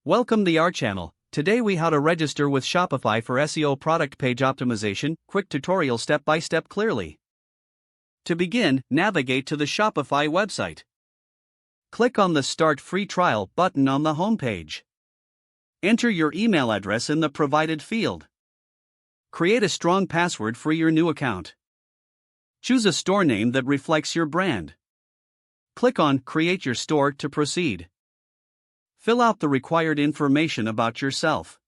Welcome to our channel. Today we how to register with Shopify for SEO Product Page Optimization, quick tutorial step by step clearly. To begin, navigate to the Shopify website. Click on the Start Free Trial button on the home page. Enter your email address in the provided field. Create a strong password for your new account. Choose a store name that reflects your brand. Click on Create Your Store to proceed. Fill out the required information about yourself.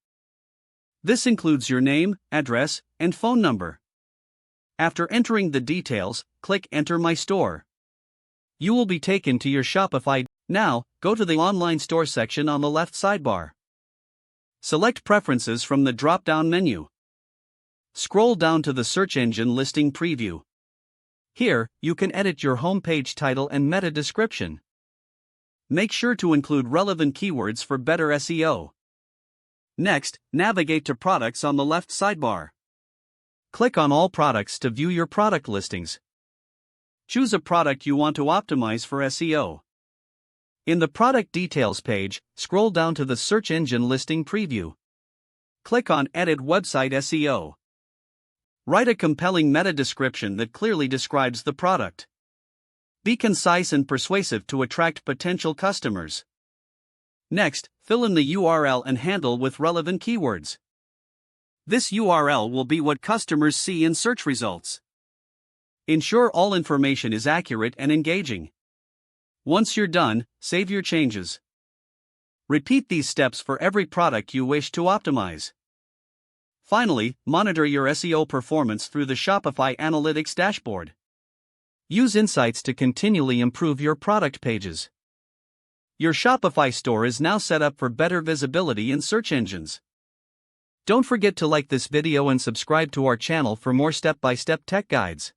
This includes your name, address, and phone number. After entering the details, click Enter My Store. You will be taken to your Shopify. Now, go to the Online Store section on the left sidebar. Select Preferences from the drop-down menu. Scroll down to the Search Engine Listing Preview. Here, you can edit your homepage title and meta description. Make sure to include relevant keywords for better SEO. Next, navigate to Products on the left sidebar. Click on All Products to view your product listings. Choose a product you want to optimize for SEO. In the Product Details page, scroll down to the Search Engine Listing Preview. Click on Edit Website SEO. Write a compelling meta description that clearly describes the product. Be concise and persuasive to attract potential customers. Next, fill in the URL and handle with relevant keywords. This URL will be what customers see in search results. Ensure all information is accurate and engaging. Once you're done, save your changes. Repeat these steps for every product you wish to optimize. Finally, monitor your SEO performance through the Shopify Analytics dashboard. Use insights to continually improve your product pages. Your Shopify store is now set up for better visibility in search engines. Don't forget to like this video and subscribe to our channel for more step-by-step tech guides.